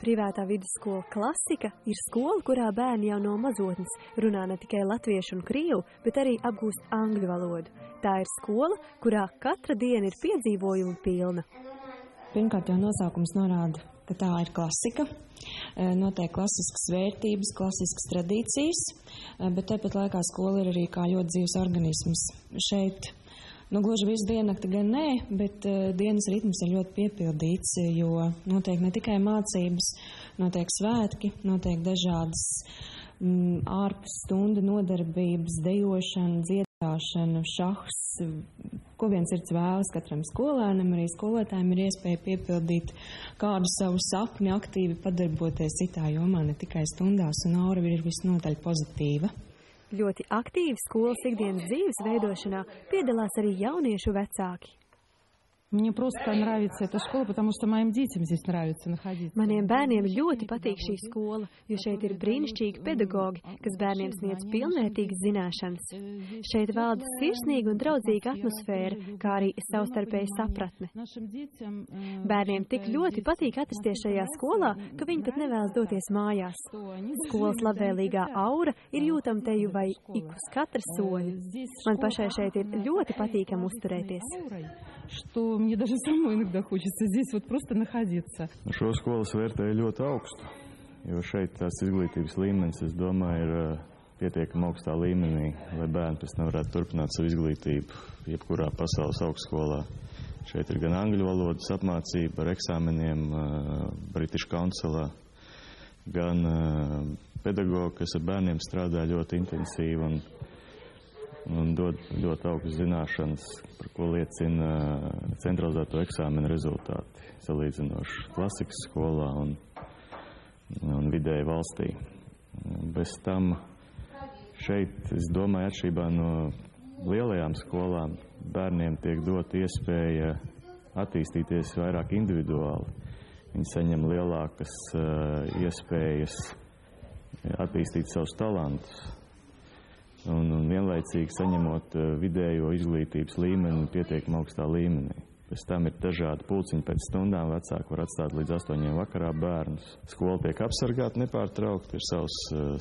Privātā vidusskola Klasika ir skola, kurā bērni jau no mazotnes runā ne tikai latviešu un krievu, bet arī apgūst angļu valodu. Tā ir skola, kurā katra diena ir piedzīvojumu pilna. Pirmkārt jau nosaukums norāda, ka tā ir klasika. Notiek klasiskas vērtības, klasiskas tradīcijas, bet tāpat laikā skola ir arī kā ļoti dzīves organisms. Šeit gluži visu diennakti gan nē, bet dienas ritms ir ļoti piepildīts, jo notiek ne tikai mācības, notiek svētki, notiek dažādas ārpus stundu nodarbības, dejošana, dziedāšana, šahs, ko viens sirds vēlas katram skolēnam, arī skolotājiem ir iespēja piepildīt kādu savu sapni, aktīvi padarboties citā jomā, ne tikai stundās, un aura ir visnotaļ pozitīva. Ļoti aktīvi skolas ikdienas dzīves veidošanā piedalās arī jauniešu vecāki. Мне просто нравится эта школа, потому что моим детям здесь нравится находиться. Maniem bērniem ļoti patīk šī skola, jo šeit ir brīnišķīgi pedagogi, kas bērniem sniedz pilnvērtīgas zināšanas. Šeit valda sirsnīga un draudzīga atmosfēra, kā arī savstarpēja sapratne. Bērniem tik ļoti patīk atrasties šajā skolā, ka viņi pat nevēlas doties mājās. Skolas labvēlīgā aura ir jūtama te jau vai ik uz katra soļa. Man pašai šeit ir ļoti patīkami uzturēties. Что мне даже самой иногда хочется здесь вот просто находиться. Šo skolas vērtēju ļoti augstu, jo šeit tās izglītības līmenis, es domāju, ir pietiekami augstā līmenī, lai bērni pēc tam varētu turpināt savu izglītību jebkurā pasaules augstskolā. Šeit ir gan angļu valodas apmācība ar eksāmeniem British Councilā, gan pedagogi, kas ar bērniem strādā ļoti intensīvi un dod ļoti augstas zināšanas, par ko liecina centralizēto eksāmenu rezultāti, salīdzinoši klasikas skolā un vidēji valstī. Bez tam šeit, es domāju, atšķirībā no lielajām skolām, bērniem tiek dot iespēja attīstīties vairāk individuāli. Viņi saņem lielākas iespējas attīstīt savus talantus. Un vienlaicīgi saņemot vidējo izglītības līmeni pietiekami augstā līmenī. Pēc tam ir dažādi pulciņi pēc stundām, vecāki var atstāt līdz 8 vakarā bērnus. Skola tiek apsargāta nepārtraukti, ir savs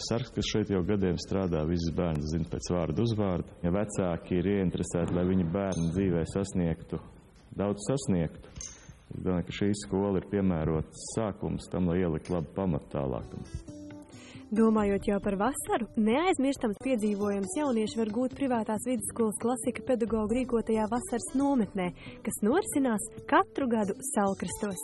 sargs, kas šeit jau gadiem strādā, visas bērnas zina pēc vārdu uzvārdu. Ja vecāki ir ieinteresēti, lai viņi bērni dzīvē daudz sasniegtu, es domāju, ka šī skola ir piemērots sākums tam, lai ielikt labu pamatu tālāk. Domājot jau par vasaru, neaizmirstams piedzīvojums jaunieši var gūt privātās vidusskolas Klasika pedagogu rīkotajā vasaras nometnē, kas norisinās katru gadu Saulkrastos.